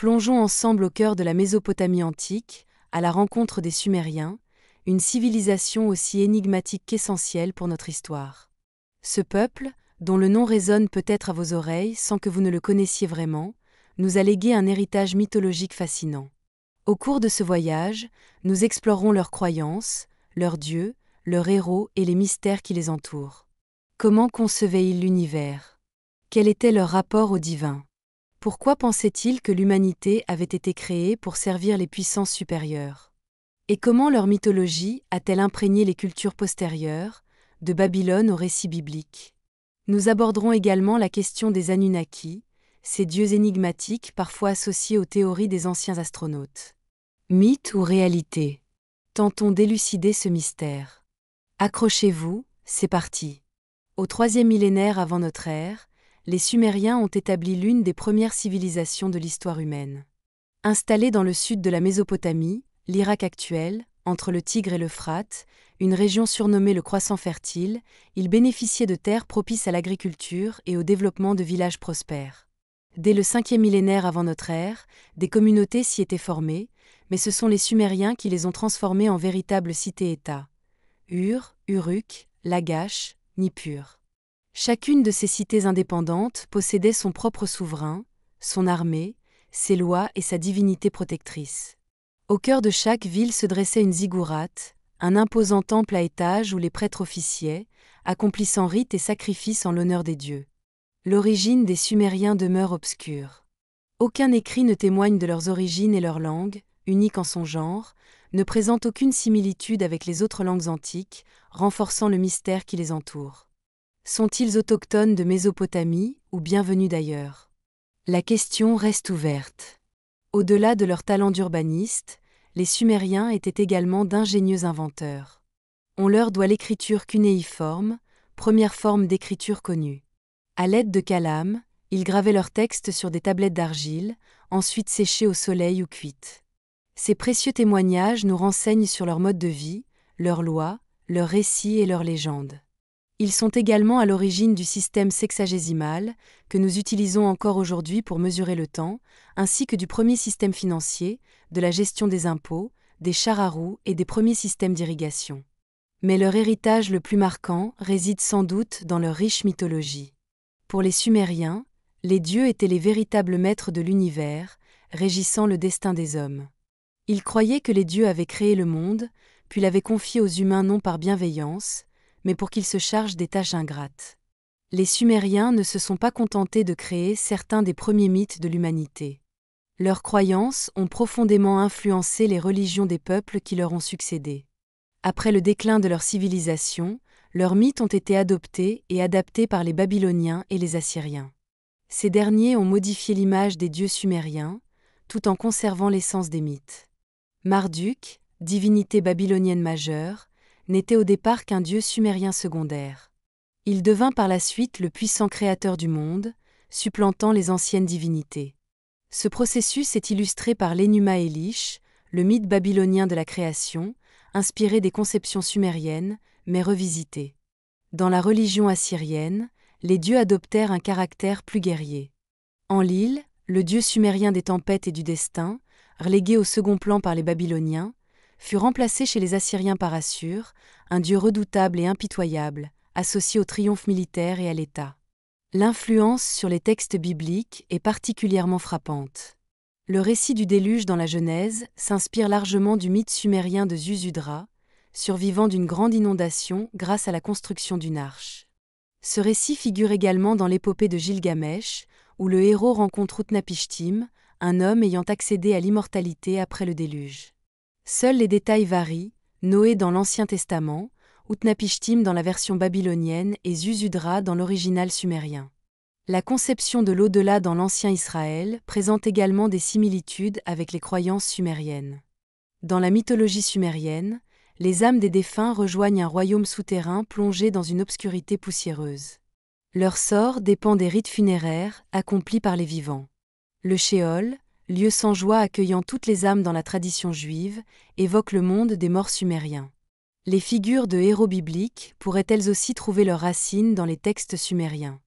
Plongeons ensemble au cœur de la Mésopotamie antique, à la rencontre des Sumériens, une civilisation aussi énigmatique qu'essentielle pour notre histoire. Ce peuple, dont le nom résonne peut-être à vos oreilles sans que vous ne le connaissiez vraiment, nous a légué un héritage mythologique fascinant. Au cours de ce voyage, nous explorerons leurs croyances, leurs dieux, leurs héros et les mystères qui les entourent. Comment concevaient-ils l'univers? Quel était leur rapport au divin? Pourquoi pensaient-ils que l'humanité avait été créée pour servir les puissances supérieures? Et comment leur mythologie a-t-elle imprégné les cultures postérieures, de Babylone aux récits bibliques? Nous aborderons également la question des Anunnaki, ces dieux énigmatiques parfois associés aux théories des anciens astronautes. Mythe ou réalité? Tentons d'élucider ce mystère. Accrochez-vous, c'est parti. Au troisième millénaire avant notre ère, les Sumériens ont établi l'une des premières civilisations de l'histoire humaine. Installés dans le sud de la Mésopotamie, l'Irak actuel, entre le Tigre et l'Euphrate, une région surnommée le Croissant fertile, ils bénéficiaient de terres propices à l'agriculture et au développement de villages prospères. Dès le 5e millénaire avant notre ère, des communautés s'y étaient formées, mais ce sont les Sumériens qui les ont transformées en véritables cités-États. Ur, Uruk, Lagash, Nippur. Chacune de ces cités indépendantes possédait son propre souverain, son armée, ses lois et sa divinité protectrice. Au cœur de chaque ville se dressait une ziggourate, un imposant temple à étages où les prêtres officiaient, accomplissant rites et sacrifices en l'honneur des dieux. L'origine des Sumériens demeure obscure. Aucun écrit ne témoigne de leurs origines et leur langue, unique en son genre, ne présente aucune similitude avec les autres langues antiques, renforçant le mystère qui les entoure. Sont-ils autochtones de Mésopotamie ou bien venus d'ailleurs? La question reste ouverte. Au-delà de leur talent d'urbanistes, les Sumériens étaient également d'ingénieux inventeurs. On leur doit l'écriture cunéiforme, première forme d'écriture connue. À l'aide de calames, ils gravaient leurs textes sur des tablettes d'argile, ensuite séchées au soleil ou cuites. Ces précieux témoignages nous renseignent sur leur mode de vie, leurs lois, leurs récits et leurs légendes. Ils sont également à l'origine du système sexagésimal, que nous utilisons encore aujourd'hui pour mesurer le temps, ainsi que du premier système financier, de la gestion des impôts, des chars à roues et des premiers systèmes d'irrigation. Mais leur héritage le plus marquant réside sans doute dans leur riche mythologie. Pour les Sumériens, les dieux étaient les véritables maîtres de l'univers, régissant le destin des hommes. Ils croyaient que les dieux avaient créé le monde, puis l'avaient confié aux humains non par bienveillance, mais pour qu'ils se chargent des tâches ingrates. Les Sumériens ne se sont pas contentés de créer certains des premiers mythes de l'humanité. Leurs croyances ont profondément influencé les religions des peuples qui leur ont succédé. Après le déclin de leur civilisation, leurs mythes ont été adoptés et adaptés par les Babyloniens et les Assyriens. Ces derniers ont modifié l'image des dieux sumériens, tout en conservant l'essence des mythes. Marduk, divinité babylonienne majeure, n'était au départ qu'un dieu sumérien secondaire. Il devint par la suite le puissant créateur du monde, supplantant les anciennes divinités. Ce processus est illustré par l'Enuma Elish, le mythe babylonien de la création, inspiré des conceptions sumériennes, mais revisité. Dans la religion assyrienne, les dieux adoptèrent un caractère plus guerrier. Enlil, le dieu sumérien des tempêtes et du destin, relégué au second plan par les Babyloniens, fut remplacé chez les Assyriens par Assur, un dieu redoutable et impitoyable, associé au triomphe militaire et à l'État. L'influence sur les textes bibliques est particulièrement frappante. Le récit du déluge dans la Genèse s'inspire largement du mythe sumérien de Zuzudra, survivant d'une grande inondation grâce à la construction d'une arche. Ce récit figure également dans l'épopée de Gilgamesh, où le héros rencontre Utnapishtim, un homme ayant accédé à l'immortalité après le déluge. Seuls les détails varient, Noé dans l'Ancien Testament, Utnapishtim dans la version babylonienne et Zuzudra dans l'original sumérien. La conception de l'au-delà dans l'Ancien Israël présente également des similitudes avec les croyances sumériennes. Dans la mythologie sumérienne, les âmes des défunts rejoignent un royaume souterrain plongé dans une obscurité poussiéreuse. Leur sort dépend des rites funéraires accomplis par les vivants. Le Shéol, lieu sans joie accueillant toutes les âmes dans la tradition juive, évoque le monde des morts sumériens. Les figures de héros bibliques pourraient elles aussi trouver leurs racines dans les textes sumériens.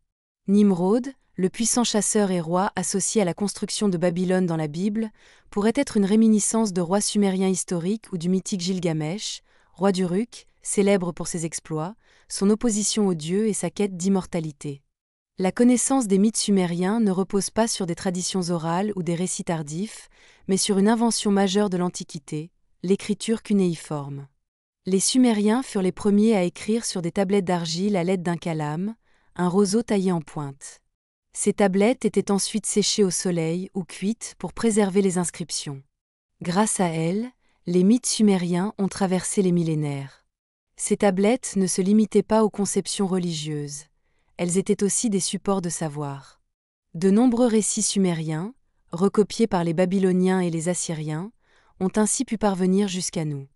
Nimrod, le puissant chasseur et roi associé à la construction de Babylone dans la Bible, pourrait être une réminiscence de rois sumériens historiques ou du mythique Gilgamesh, roi d'Uruk, célèbre pour ses exploits, son opposition aux dieux et sa quête d'immortalité. La connaissance des mythes sumériens ne repose pas sur des traditions orales ou des récits tardifs, mais sur une invention majeure de l'Antiquité, l'écriture cunéiforme. Les Sumériens furent les premiers à écrire sur des tablettes d'argile à l'aide d'un calame, un roseau taillé en pointe. Ces tablettes étaient ensuite séchées au soleil ou cuites pour préserver les inscriptions. Grâce à elles, les mythes sumériens ont traversé les millénaires. Ces tablettes ne se limitaient pas aux conceptions religieuses. Elles étaient aussi des supports de savoir. De nombreux récits sumériens, recopiés par les Babyloniens et les Assyriens, ont ainsi pu parvenir jusqu'à nous.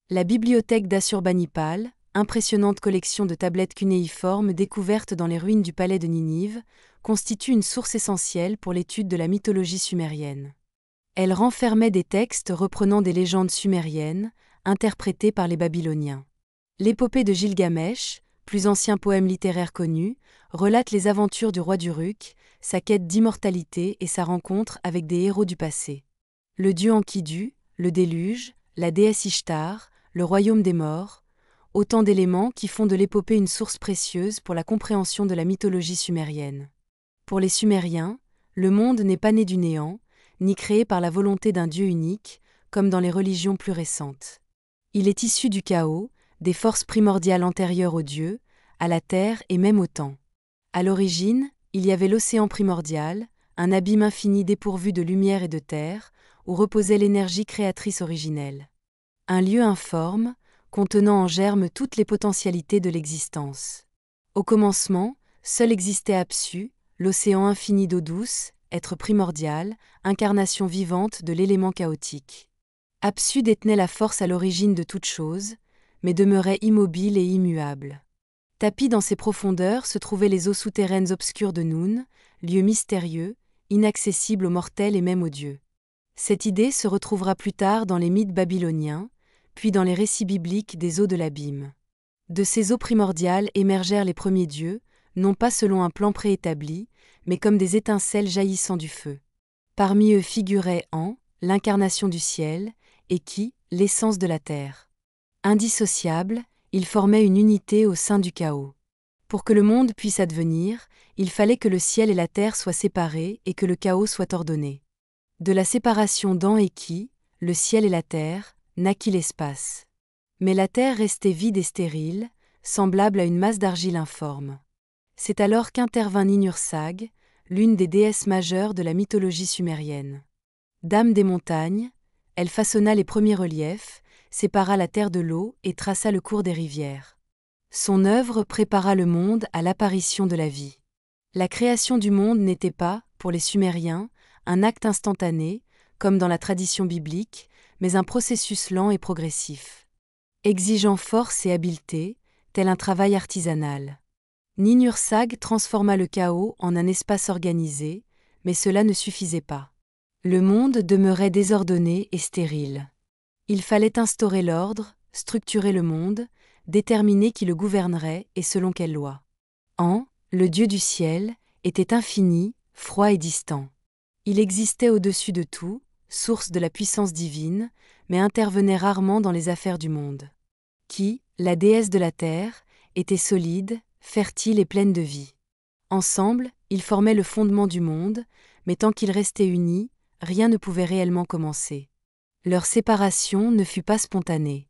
La bibliothèque d'Assurbanipal, impressionnante collection de tablettes cunéiformes découvertes dans les ruines du palais de Ninive, constitue une source essentielle pour l'étude de la mythologie sumérienne. Elle renfermait des textes reprenant des légendes sumériennes, interprétées par les Babyloniens. L'épopée de Gilgamesh, plus ancien poème littéraire connu, relate les aventures du roi d'Uruk, sa quête d'immortalité et sa rencontre avec des héros du passé. Le dieu Enkidu, le déluge, la déesse Ishtar, le royaume des morts, autant d'éléments qui font de l'épopée une source précieuse pour la compréhension de la mythologie sumérienne. Pour les Sumériens, le monde n'est pas né du néant, ni créé par la volonté d'un dieu unique, comme dans les religions plus récentes. Il est issu du chaos, des forces primordiales antérieures aux dieux, à la terre et même au temps. À l'origine, il y avait l'océan primordial, un abîme infini dépourvu de lumière et de terre, où reposait l'énergie créatrice originelle. Un lieu informe, contenant en germe toutes les potentialités de l'existence. Au commencement, seul existait Apsu, l'océan infini d'eau douce, être primordial, incarnation vivante de l'élément chaotique. Apsu détenait la force à l'origine de toute chose, mais demeurait immobile et immuable. Tapis dans ses profondeurs se trouvaient les eaux souterraines obscures de Noun, lieu mystérieux, inaccessible aux mortels et même aux dieux. Cette idée se retrouvera plus tard dans les mythes babyloniens, puis dans les récits bibliques des eaux de l'abîme. De ces eaux primordiales émergèrent les premiers dieux, non pas selon un plan préétabli, mais comme des étincelles jaillissant du feu. Parmi eux figurait An, l'incarnation du ciel, et Ki, l'essence de la terre. Indissociables, ils formaient une unité au sein du chaos. Pour que le monde puisse advenir, il fallait que le ciel et la terre soient séparés et que le chaos soit ordonné. De la séparation d'An et Ki, le ciel et la terre, naquit l'espace. Mais la terre restait vide et stérile, semblable à une masse d'argile informe. C'est alors qu'intervint Ninursag, l'une des déesses majeures de la mythologie sumérienne. Dame des montagnes, elle façonna les premiers reliefs, sépara la terre de l'eau et traça le cours des rivières. Son œuvre prépara le monde à l'apparition de la vie. La création du monde n'était pas, pour les Sumériens, un acte instantané, comme dans la tradition biblique, mais un processus lent et progressif. Exigeant force et habileté, tel un travail artisanal. Ninursag transforma le chaos en un espace organisé, mais cela ne suffisait pas. Le monde demeurait désordonné et stérile. Il fallait instaurer l'ordre, structurer le monde, déterminer qui le gouvernerait et selon quelles lois. An, le dieu du ciel, était infini, froid et distant. Il existait au-dessus de tout, source de la puissance divine, mais intervenait rarement dans les affaires du monde. Ki, la déesse de la terre, était solide, fertile et pleine de vie. Ensemble, ils formaient le fondement du monde, mais tant qu'ils restaient unis, rien ne pouvait réellement commencer. Leur séparation ne fut pas spontanée.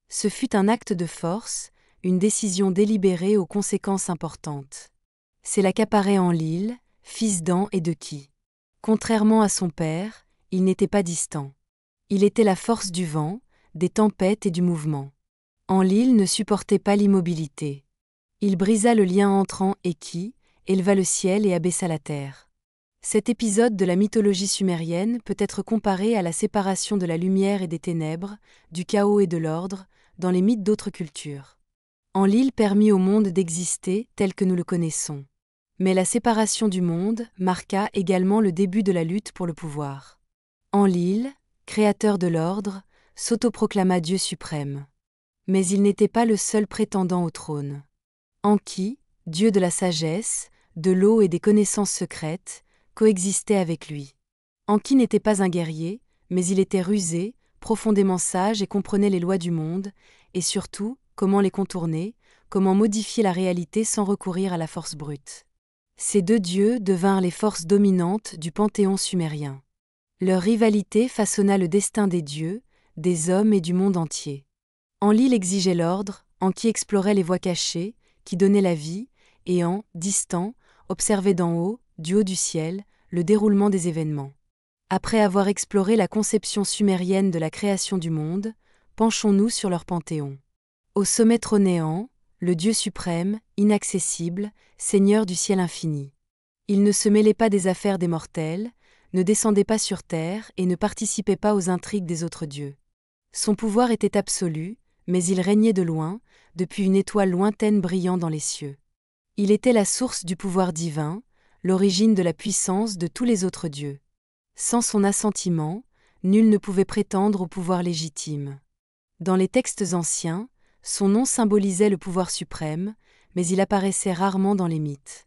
Ce fut un acte de force, une décision délibérée aux conséquences importantes. C'est là qu'apparaît Enlil, fils d'An et de Ki. Contrairement à son père, il n'était pas distant. Il était la force du vent, des tempêtes et du mouvement. Enlil ne supportait pas l'immobilité. Il brisa le lien entre An et Ki, éleva le ciel et abaissa la terre. Cet épisode de la mythologie sumérienne peut être comparé à la séparation de la lumière et des ténèbres, du chaos et de l'ordre, dans les mythes d'autres cultures. Enlil permit au monde d'exister tel que nous le connaissons. Mais la séparation du monde marqua également le début de la lutte pour le pouvoir. Enlil, créateur de l'ordre, s'autoproclama Dieu suprême. Mais il n'était pas le seul prétendant au trône. Enki, dieu de la sagesse, de l'eau et des connaissances secrètes, coexistaient avec lui. Enki n'était pas un guerrier, mais il était rusé, profondément sage et comprenait les lois du monde, et surtout, comment les contourner, comment modifier la réalité sans recourir à la force brute. Ces deux dieux devinrent les forces dominantes du panthéon sumérien. Leur rivalité façonna le destin des dieux, des hommes et du monde entier. Enlil exigeait l'ordre, Enki explorait les voies cachées, qui donnaient la vie, et distant, observait d'en haut, du haut du ciel, le déroulement des événements. Après avoir exploré la conception sumérienne de la création du monde, penchons-nous sur leur panthéon. Au sommet trônait le Dieu suprême, inaccessible, Seigneur du ciel infini. Il ne se mêlait pas des affaires des mortels, ne descendait pas sur terre et ne participait pas aux intrigues des autres dieux. Son pouvoir était absolu, mais il régnait de loin, depuis une étoile lointaine brillant dans les cieux. Il était la source du pouvoir divin, l'origine de la puissance de tous les autres dieux. Sans son assentiment, nul ne pouvait prétendre au pouvoir légitime. Dans les textes anciens, son nom symbolisait le pouvoir suprême, mais il apparaissait rarement dans les mythes.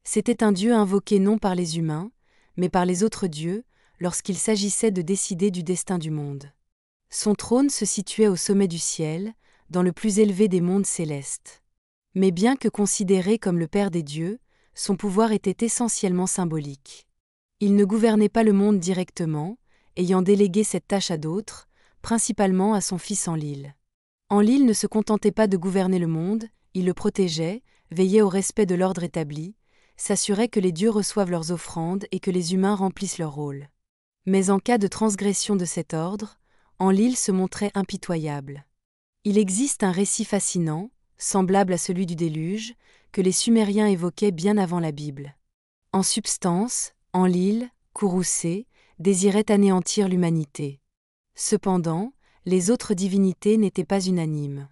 C'était un dieu invoqué non par les humains, mais par les autres dieux, lorsqu'il s'agissait de décider du destin du monde. Son trône se situait au sommet du ciel, dans le plus élevé des mondes célestes. Mais bien que considéré comme le père des dieux, son pouvoir était essentiellement symbolique. Il ne gouvernait pas le monde directement, ayant délégué cette tâche à d'autres, principalement à son fils Enlil. Enlil ne se contentait pas de gouverner le monde, il le protégeait, veillait au respect de l'ordre établi, s'assurait que les dieux reçoivent leurs offrandes et que les humains remplissent leur rôle. Mais en cas de transgression de cet ordre, Enlil se montrait impitoyable. Il existe un récit fascinant, semblable à celui du déluge, que les Sumériens évoquaient bien avant la Bible. En substance, Enlil, courroucé, désirait anéantir l'humanité. Cependant, les autres divinités n'étaient pas unanimes.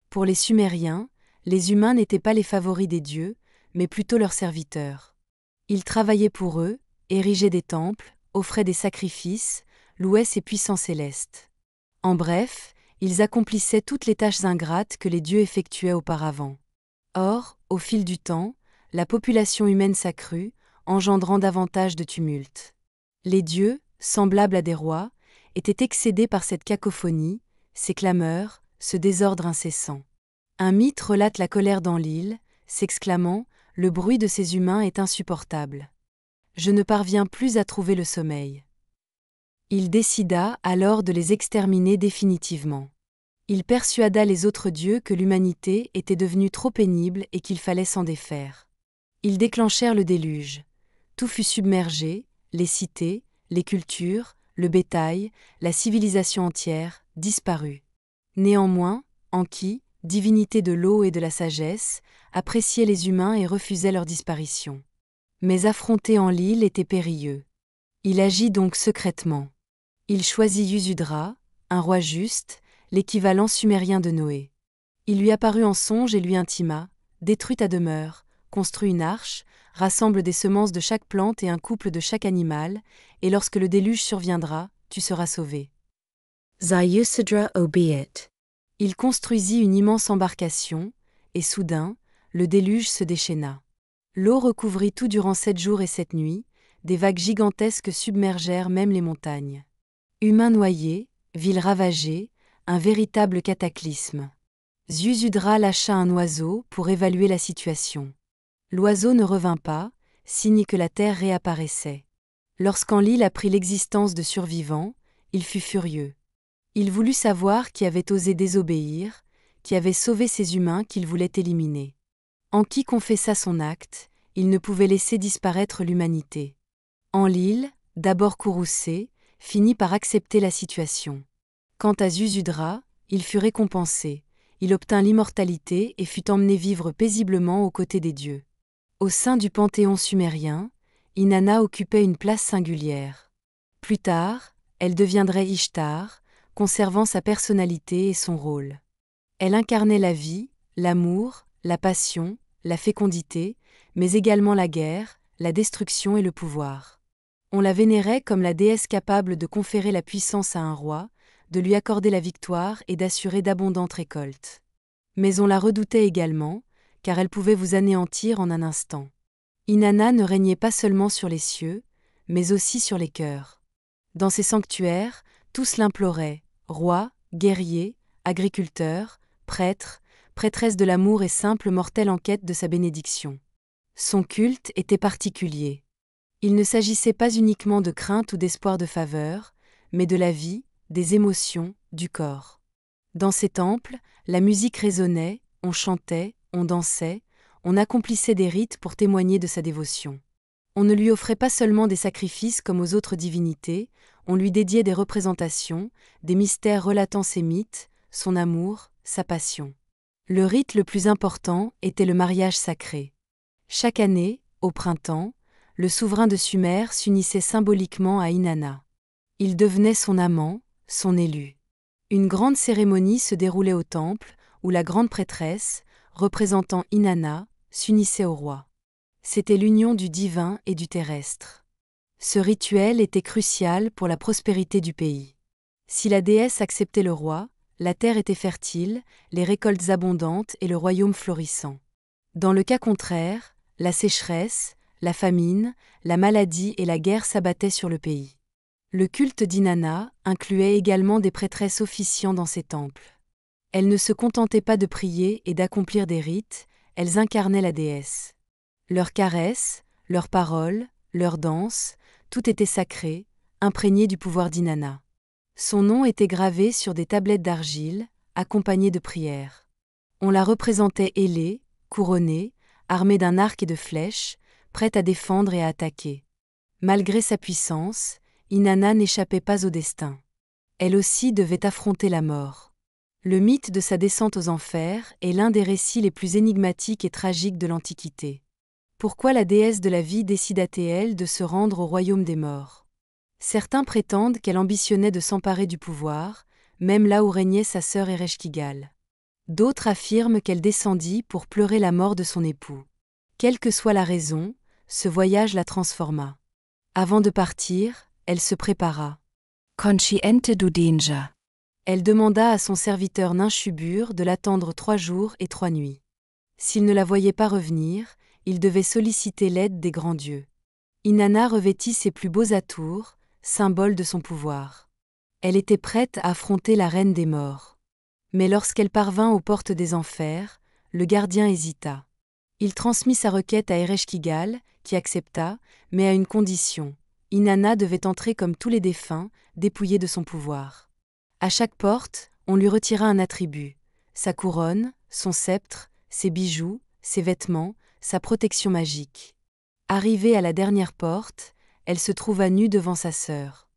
Pour les Sumériens, les humains n'étaient pas les favoris des dieux, mais plutôt leurs serviteurs. Ils travaillaient pour eux, érigeaient des temples, offraient des sacrifices, louaient ses puissants célestes. En bref, ils accomplissaient toutes les tâches ingrates que les dieux effectuaient auparavant. Or, au fil du temps, la population humaine s'accrut, engendrant davantage de tumultes. Les dieux, semblables à des rois, étaient excédés par cette cacophonie, ces clameurs, ce désordre incessant. Un mythe relate la colère d'Enlil, s'exclamant « Le bruit de ces humains est insupportable. Je ne parviens plus à trouver le sommeil. » Il décida alors de les exterminer définitivement. Il persuada les autres dieux que l'humanité était devenue trop pénible et qu'il fallait s'en défaire. Ils déclenchèrent le déluge. Tout fut submergé, les cités, les cultures, le bétail, la civilisation entière, disparut. Néanmoins, Enki, divinité de l'eau et de la sagesse, appréciait les humains et refusait leur disparition. Mais affronter Enlil était périlleux. Il agit donc secrètement. Il choisit Yusudra, un roi juste, l'équivalent sumérien de Noé. Il lui apparut en songe et lui intima « Détruis ta demeure, construis une arche, rassemble des semences de chaque plante et un couple de chaque animal, et lorsque le déluge surviendra, tu seras sauvé. » Yusudra obéit. Il construisit une immense embarcation, et soudain, le déluge se déchaîna. L'eau recouvrit tout durant 7 jours et 7 nuits, des vagues gigantesques submergèrent même les montagnes. Humains noyés, villes ravagées, un véritable cataclysme. Yusudra lâcha un oiseau pour évaluer la situation. L'oiseau ne revint pas, signe que la terre réapparaissait. Lorsqu'Enlil apprit l'existence de survivants, il fut furieux. Il voulut savoir qui avait osé désobéir, qui avait sauvé ces humains qu'il voulait éliminer. Enki confessa son acte, il ne pouvait laisser disparaître l'humanité. Enlil, d'abord courroucé, finit par accepter la situation. Quant à Yusudra, il fut récompensé, il obtint l'immortalité et fut emmené vivre paisiblement aux côtés des dieux. Au sein du panthéon sumérien, Inanna occupait une place singulière. Plus tard, elle deviendrait Ishtar, conservant sa personnalité et son rôle. Elle incarnait la vie, l'amour, la passion, la fécondité, mais également la guerre, la destruction et le pouvoir. On la vénérait comme la déesse capable de conférer la puissance à un roi, de lui accorder la victoire et d'assurer d'abondantes récoltes. Mais on la redoutait également, car elle pouvait vous anéantir en un instant. Inanna ne régnait pas seulement sur les cieux, mais aussi sur les cœurs. Dans ses sanctuaires, tous l'imploraient, rois, guerriers, agriculteurs, prêtres, prêtresses de l'amour et simples mortels en quête de sa bénédiction. Son culte était particulier. Il ne s'agissait pas uniquement de crainte ou d'espoir de faveur, mais de la vie, des émotions, du corps. Dans ces temples, la musique résonnait, on chantait, on dansait, on accomplissait des rites pour témoigner de sa dévotion. On ne lui offrait pas seulement des sacrifices comme aux autres divinités, on lui dédiait des représentations, des mystères relatant ses mythes, son amour, sa passion. Le rite le plus important était le mariage sacré. Chaque année, au printemps, le souverain de Sumer s'unissait symboliquement à Inanna. Il devenait son amant, son élu. Une grande cérémonie se déroulait au temple, où la grande prêtresse, représentant Inanna, s'unissait au roi. C'était l'union du divin et du terrestre. Ce rituel était crucial pour la prospérité du pays. Si la déesse acceptait le roi, la terre était fertile, les récoltes abondantes et le royaume florissant. Dans le cas contraire, la sécheresse, la famine, la maladie et la guerre s'abattaient sur le pays. Le culte d'Inanna incluait également des prêtresses officiant dans ces temples. Elles ne se contentaient pas de prier et d'accomplir des rites, elles incarnaient la déesse. Leurs caresses, leurs paroles, leurs danses, tout était sacré, imprégné du pouvoir d'Inanna. Son nom était gravé sur des tablettes d'argile, accompagnées de prières. On la représentait ailée, couronnée, armée d'un arc et de flèches, prête à défendre et à attaquer. Malgré sa puissance, Inanna n'échappait pas au destin. Elle aussi devait affronter la mort. Le mythe de sa descente aux enfers est l'un des récits les plus énigmatiques et tragiques de l'Antiquité. Pourquoi la déesse de la vie décida-t-elle de se rendre au royaume des morts ? Certains prétendent qu'elle ambitionnait de s'emparer du pouvoir, même là où régnait sa sœur Ereshkigal. D'autres affirment qu'elle descendit pour pleurer la mort de son époux. Quelle que soit la raison, ce voyage la transforma. Avant de partir, elle se prépara. Consciente du danger. Elle demanda à son serviteur Ninchubur de l'attendre 3 jours et 3 nuits. S'il ne la voyait pas revenir, il devait solliciter l'aide des grands dieux. Inanna revêtit ses plus beaux atours, symbole de son pouvoir. Elle était prête à affronter la reine des morts. Mais lorsqu'elle parvint aux portes des enfers, le gardien hésita. Il transmit sa requête à Ereshkigal, qui accepta, mais à une condition. Inanna devait entrer comme tous les défunts, dépouillée de son pouvoir. À chaque porte, on lui retira un attribut, sa couronne, son sceptre, ses bijoux, ses vêtements, sa protection magique. Arrivée à la dernière porte, elle se trouva nue devant sa sœur.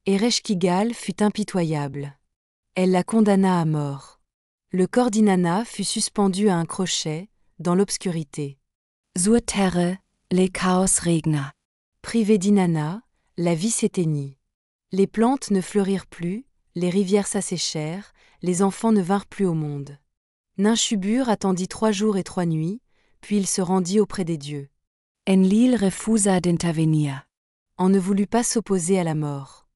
Ereshkigal fut impitoyable. Elle la condamna à mort. Le corps d'Inanna fut suspendu à un crochet, dans l'obscurité. Zur terre, le chaos regna. Privée d'Inanna, la vie s'éteignit. Les plantes ne fleurirent plus, les rivières s'asséchèrent, les enfants ne vinrent plus au monde. Ninchubur attendit 3 jours et 3 nuits, puis il se rendit auprès des dieux. Enlil refusa d'intervenir. On ne voulut pas s'opposer à la mort.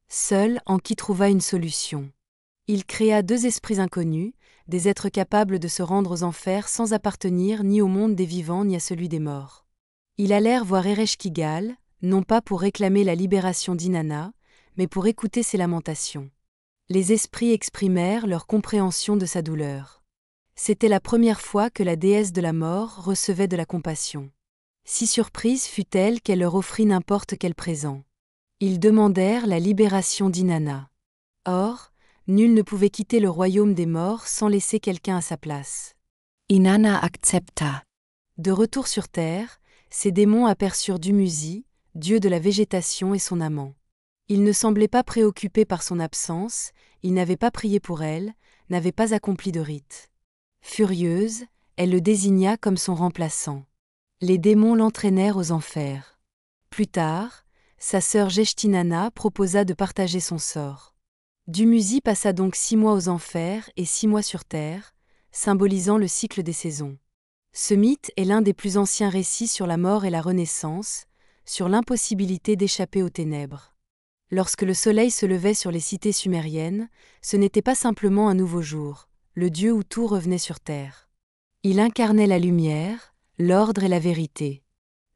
Seul Enki trouva une solution. Il créa 2 esprits inconnus, des êtres capables de se rendre aux enfers sans appartenir ni au monde des vivants ni à celui des morts. Ils allèrent voir Ereshkigal, non pas pour réclamer la libération d'Inanna, mais pour écouter ses lamentations. Les esprits exprimèrent leur compréhension de sa douleur. C'était la première fois que la déesse de la mort recevait de la compassion. Si surprise fut-elle qu'elle leur offrit n'importe quel présent. Ils demandèrent la libération d'Inanna. Or, nul ne pouvait quitter le royaume des morts sans laisser quelqu'un à sa place. Inanna accepta. De retour sur terre, ces démons aperçurent Dumuzi, dieu de la végétation et son amant. Il ne semblait pas préoccupé par son absence, il n'avait pas prié pour elle, n'avait pas accompli de rite. Furieuse, elle le désigna comme son remplaçant. Les démons l'entraînèrent aux enfers. Plus tard, sa sœur Jeshtinana proposa de partager son sort. Dumuzi passa donc 6 mois aux enfers et 6 mois sur terre, symbolisant le cycle des saisons. Ce mythe est l'un des plus anciens récits sur la mort et la renaissance, sur l'impossibilité d'échapper aux ténèbres. Lorsque le soleil se levait sur les cités sumériennes, ce n'était pas simplement un nouveau jour, le dieu où tout revenait sur terre. Il incarnait la lumière, l'ordre et la vérité.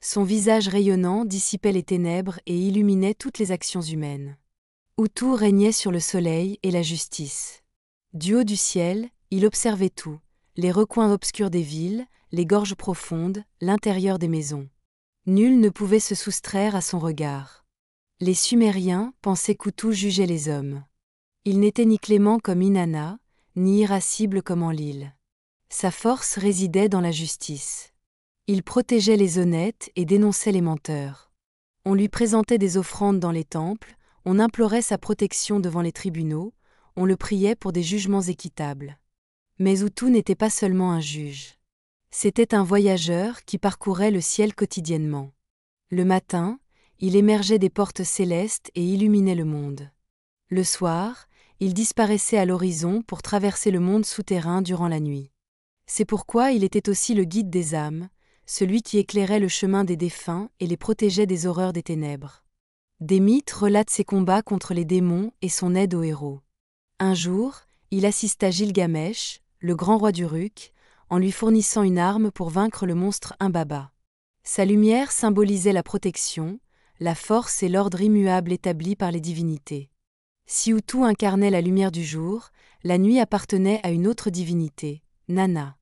Son visage rayonnant dissipait les ténèbres et illuminait toutes les actions humaines. Utu régnait sur le soleil et la justice. Du haut du ciel, il observait tout, les recoins obscurs des villes, les gorges profondes, l'intérieur des maisons. Nul ne pouvait se soustraire à son regard. Les Sumériens pensaient qu'Utu jugeait les hommes. Il n'était ni clément comme Inanna, ni irascible comme Enlil. Sa force résidait dans la justice. Il protégeait les honnêtes et dénonçait les menteurs. On lui présentait des offrandes dans les temples, on implorait sa protection devant les tribunaux, on le priait pour des jugements équitables. Mais Utu n'était pas seulement un juge. C'était un voyageur qui parcourait le ciel quotidiennement. Le matin, il émergeait des portes célestes et illuminait le monde. Le soir, il disparaissait à l'horizon pour traverser le monde souterrain durant la nuit. C'est pourquoi il était aussi le guide des âmes, celui qui éclairait le chemin des défunts et les protégeait des horreurs des ténèbres. Des mythes relatent ses combats contre les démons et son aide aux héros. Un jour, il assista Gilgamesh, le grand roi d'Uruk, en lui fournissant une arme pour vaincre le monstre Humbaba. Sa lumière symbolisait la protection, la force et l'ordre immuable établi par les divinités. Si Utu incarnait la lumière du jour, la nuit appartenait à une autre divinité, Nana.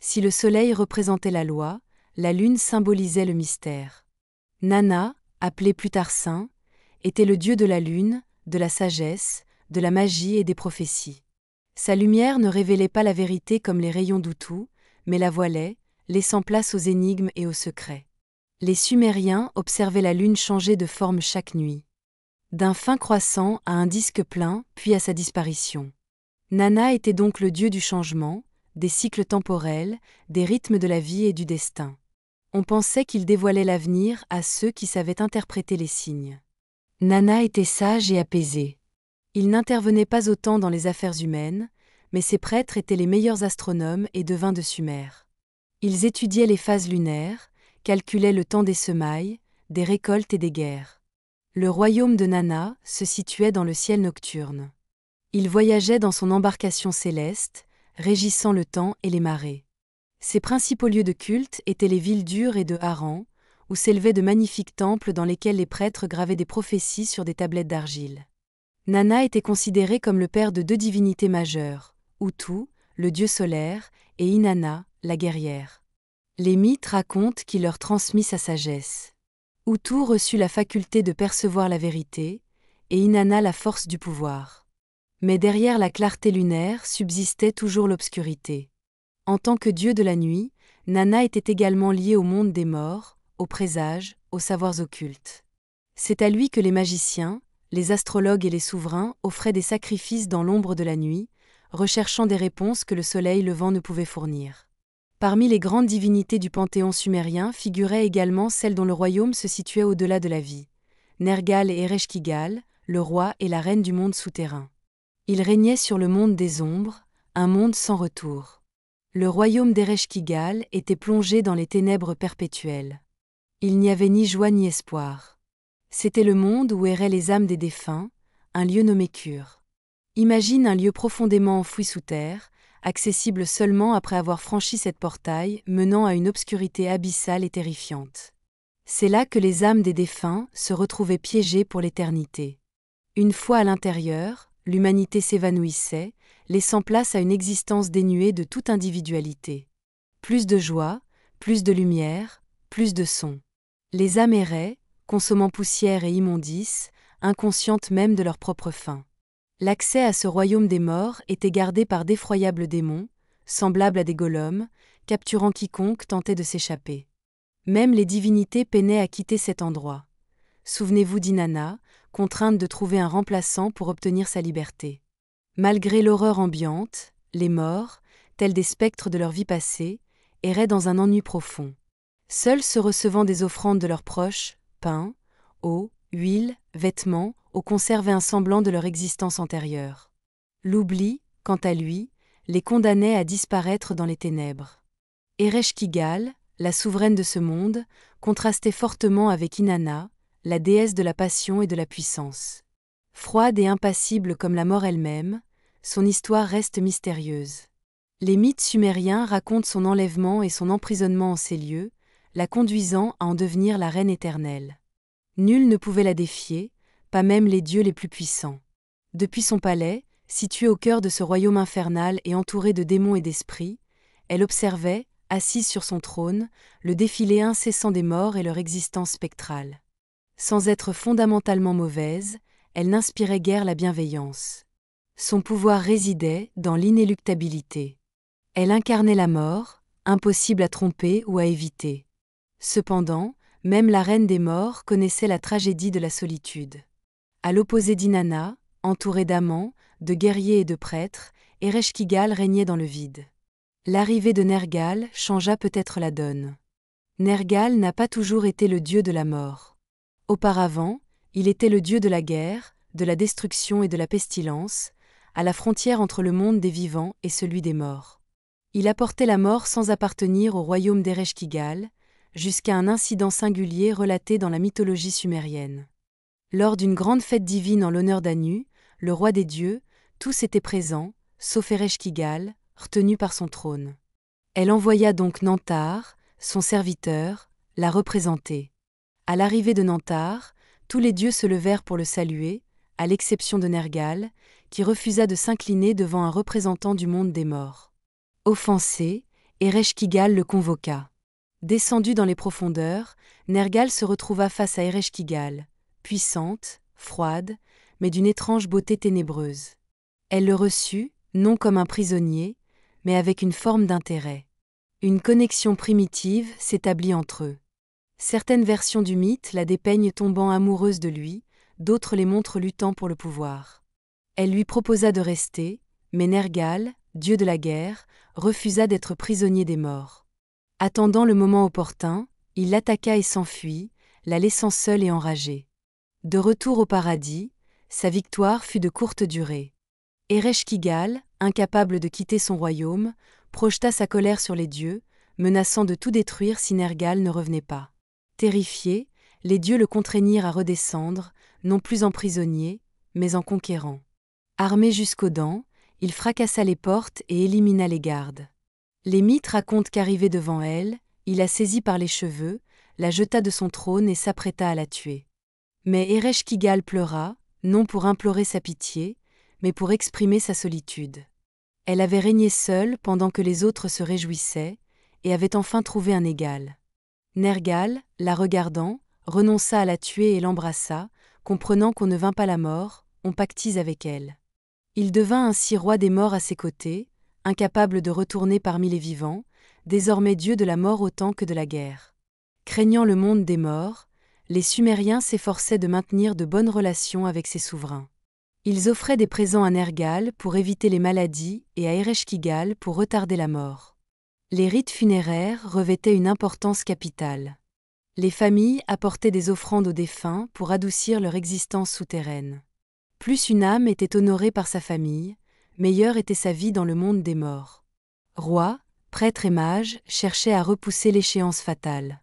Si le soleil représentait la loi, la lune symbolisait le mystère. Nana, appelé plus tard saint, était le dieu de la lune, de la sagesse, de la magie et des prophéties. Sa lumière ne révélait pas la vérité comme les rayons d'Utu, mais la voilait, laissant place aux énigmes et aux secrets. Les Sumériens observaient la lune changer de forme chaque nuit. D'un fin croissant à un disque plein, puis à sa disparition. Nana était donc le dieu du changement, des cycles temporels, des rythmes de la vie et du destin. On pensait qu'il dévoilait l'avenir à ceux qui savaient interpréter les signes. Nana était sage et apaisé. Il n'intervenait pas autant dans les affaires humaines, mais ses prêtres étaient les meilleurs astronomes et devins de Sumer. Ils étudiaient les phases lunaires, calculaient le temps des semailles, des récoltes et des guerres. Le royaume de Nana se situait dans le ciel nocturne. Il voyageait dans son embarcation céleste, régissant le temps et les marées. Ses principaux lieux de culte étaient les villes d'Ur et de Haran, où s'élevaient de magnifiques temples dans lesquels les prêtres gravaient des prophéties sur des tablettes d'argile. Nana était considéré comme le père de deux divinités majeures, Utu, le dieu solaire, et Inanna, la guerrière. Les mythes racontent qu'il leur transmit sa sagesse. Utu reçut la faculté de percevoir la vérité, et Inanna la force du pouvoir. Mais derrière la clarté lunaire subsistait toujours l'obscurité. En tant que dieu de la nuit, Nana était également lié au monde des morts, aux présages, aux savoirs occultes. C'est à lui que les magiciens, les astrologues et les souverains offraient des sacrifices dans l'ombre de la nuit, recherchant des réponses que le soleil levant ne pouvait fournir. Parmi les grandes divinités du panthéon sumérien figuraient également celles dont le royaume se situait au-delà de la vie, Nergal et Ereshkigal, le roi et la reine du monde souterrain. Ils régnaient sur le monde des ombres, un monde sans retour. Le royaume d'Ereshkigal était plongé dans les ténèbres perpétuelles. Il n'y avait ni joie ni espoir. C'était le monde où erraient les âmes des défunts, un lieu nommé Kur. Imagine un lieu profondément enfoui sous terre, accessible seulement après avoir franchi cette portail menant à une obscurité abyssale et terrifiante. C'est là que les âmes des défunts se retrouvaient piégées pour l'éternité. Une fois à l'intérieur, l'humanité s'évanouissait, laissant place à une existence dénuée de toute individualité. Plus de joie, plus de lumière, plus de son. Les âmes erraient, consommant poussière et immondices, inconscientes même de leur propre fin. L'accès à ce royaume des morts était gardé par d'effroyables démons, semblables à des golems, capturant quiconque tentait de s'échapper. Même les divinités peinaient à quitter cet endroit. Souvenez-vous d'Inanna, contrainte de trouver un remplaçant pour obtenir sa liberté. Malgré l'horreur ambiante, les morts, tels des spectres de leur vie passée, erraient dans un ennui profond. Seuls se recevant des offrandes de leurs proches, pain, eau, huile, vêtements, conservaient un semblant de leur existence antérieure. L'oubli, quant à lui, les condamnait à disparaître dans les ténèbres. Ereshkigal, la souveraine de ce monde, contrastait fortement avec Inanna, la déesse de la passion et de la puissance. Froide et impassible comme la mort elle-même, son histoire reste mystérieuse. Les mythes sumériens racontent son enlèvement et son emprisonnement en ces lieux, la conduisant à en devenir la reine éternelle. Nul ne pouvait la défier, pas même les dieux les plus puissants. Depuis son palais, situé au cœur de ce royaume infernal et entouré de démons et d'esprits, elle observait, assise sur son trône, le défilé incessant des morts et leur existence spectrale. Sans être fondamentalement mauvaise, elle n'inspirait guère la bienveillance. Son pouvoir résidait dans l'inéluctabilité. Elle incarnait la mort, impossible à tromper ou à éviter. Cependant, même la reine des morts connaissait la tragédie de la solitude. À l'opposé d'Inanna, entourée d'amants, de guerriers et de prêtres, Ereshkigal régnait dans le vide. L'arrivée de Nergal changea peut-être la donne. Nergal n'a pas toujours été le dieu de la mort. Auparavant, il était le dieu de la guerre, de la destruction et de la pestilence, à la frontière entre le monde des vivants et celui des morts. Il apportait la mort sans appartenir au royaume d'Ereshkigal, jusqu'à un incident singulier relaté dans la mythologie sumérienne. Lors d'une grande fête divine en l'honneur d'Anu, le roi des dieux, tous étaient présents, sauf Ereshkigal, retenu par son trône. Elle envoya donc Nantar, son serviteur, la représenter. À l'arrivée de Nantar, tous les dieux se levèrent pour le saluer, à l'exception de Nergal, qui refusa de s'incliner devant un représentant du monde des morts. Offensé, Ereshkigal le convoqua. Descendu dans les profondeurs, Nergal se retrouva face à Ereshkigal, puissante, froide, mais d'une étrange beauté ténébreuse. Elle le reçut, non comme un prisonnier, mais avec une forme d'intérêt. Une connexion primitive s'établit entre eux. Certaines versions du mythe la dépeignent tombant amoureuse de lui, d'autres les montrent luttant pour le pouvoir. Elle lui proposa de rester, mais Nergal, dieu de la guerre, refusa d'être prisonnier des morts. Attendant le moment opportun, il l'attaqua et s'enfuit, la laissant seule et enragée. De retour au paradis, sa victoire fut de courte durée. Ereshkigal, incapable de quitter son royaume, projeta sa colère sur les dieux, menaçant de tout détruire si Nergal ne revenait pas. Terrifiés, les dieux le contraignirent à redescendre, non plus en prisonnier, mais en conquérant. Armé jusqu'aux dents, il fracassa les portes et élimina les gardes. Les mythes racontent qu'arrivé devant elle, il la saisit par les cheveux, la jeta de son trône et s'apprêta à la tuer. Mais Ereshkigal pleura, non pour implorer sa pitié, mais pour exprimer sa solitude. Elle avait régné seule pendant que les autres se réjouissaient, et avait enfin trouvé un égal. Nergal, la regardant, renonça à la tuer et l'embrassa, comprenant qu'on ne vainc pas la mort, on pactise avec elle. Il devint ainsi roi des morts à ses côtés, incapable de retourner parmi les vivants, désormais dieu de la mort autant que de la guerre. Craignant le monde des morts, les Sumériens s'efforçaient de maintenir de bonnes relations avec ses souverains. Ils offraient des présents à Nergal pour éviter les maladies et à Ereshkigal pour retarder la mort. Les rites funéraires revêtaient une importance capitale. Les familles apportaient des offrandes aux défunts pour adoucir leur existence souterraine. Plus une âme était honorée par sa famille, meilleure était sa vie dans le monde des morts. Rois, prêtres et mages cherchaient à repousser l'échéance fatale.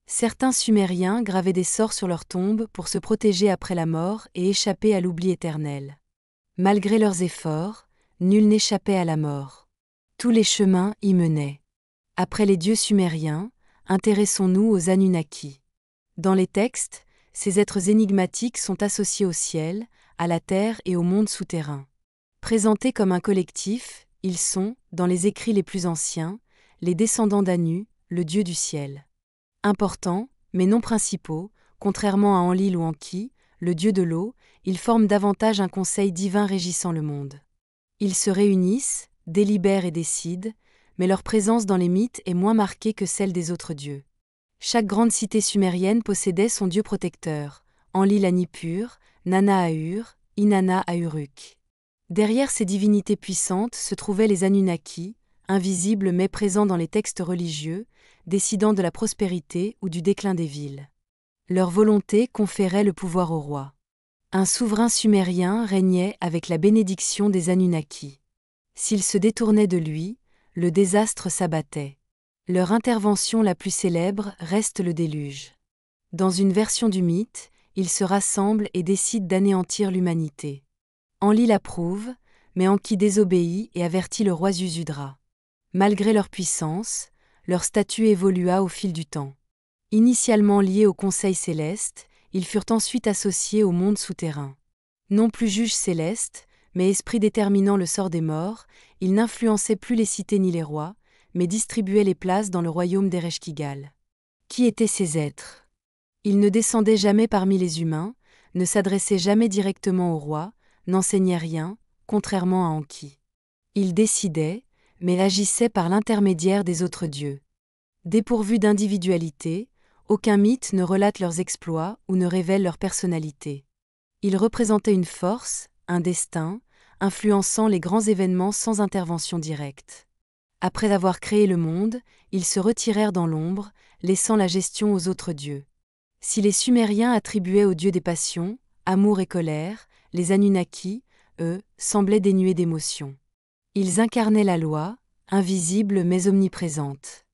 Certains Sumériens gravaient des sorts sur leurs tombes pour se protéger après la mort et échapper à l'oubli éternel. Malgré leurs efforts, nul n'échappait à la mort. Tous les chemins y menaient. Après les dieux sumériens, intéressons-nous aux Anunnaki. Dans les textes, ces êtres énigmatiques sont associés au ciel, à la terre et au monde souterrain. Présentés comme un collectif, ils sont, dans les écrits les plus anciens, les descendants d'Anu, le dieu du ciel. Importants, mais non principaux, contrairement à Enlil ou Enki, le dieu de l'eau, ils forment davantage un conseil divin régissant le monde. Ils se réunissent, délibèrent et décident, mais leur présence dans les mythes est moins marquée que celle des autres dieux. Chaque grande cité sumérienne possédait son dieu protecteur, Enlil à Nippur, Nana à Ur, Inanna à Uruk. Derrière ces divinités puissantes se trouvaient les Anunnaki, invisibles mais présents dans les textes religieux, décidant de la prospérité ou du déclin des villes. Leur volonté conférait le pouvoir au roi. Un souverain sumérien régnait avec la bénédiction des Anunnaki. S'ils se détournaient de lui, le désastre s'abattait. Leur intervention la plus célèbre reste le déluge. Dans une version du mythe, ils se rassemblent et décident d'anéantir l'humanité. Enlil approuve, mais Enki désobéit et avertit le roi Zuzudra. Malgré leur puissance, leur statut évolua au fil du temps. Initialement liés au Conseil céleste, ils furent ensuite associés au monde souterrain. Non plus juges célestes, mais esprits déterminant le sort des morts, ils n'influençaient plus les cités ni les rois, mais distribuaient les places dans le royaume d'Ereshkigal. Qui étaient ces êtres? Ils ne descendaient jamais parmi les humains, ne s'adressaient jamais directement au roi, n'enseignaient rien, contrairement à Enki. Ils décidaient, mais agissaient par l'intermédiaire des autres dieux. Dépourvus d'individualité, aucun mythe ne relate leurs exploits ou ne révèle leur personnalité. Ils représentaient une force, un destin, influençant les grands événements sans intervention directe. Après avoir créé le monde, ils se retirèrent dans l'ombre, laissant la gestion aux autres dieux. Si les Sumériens attribuaient aux dieux des passions, amour et colère, les Anunnaki, eux, semblaient dénués d'émotion. Ils incarnaient la loi, invisible mais omniprésente.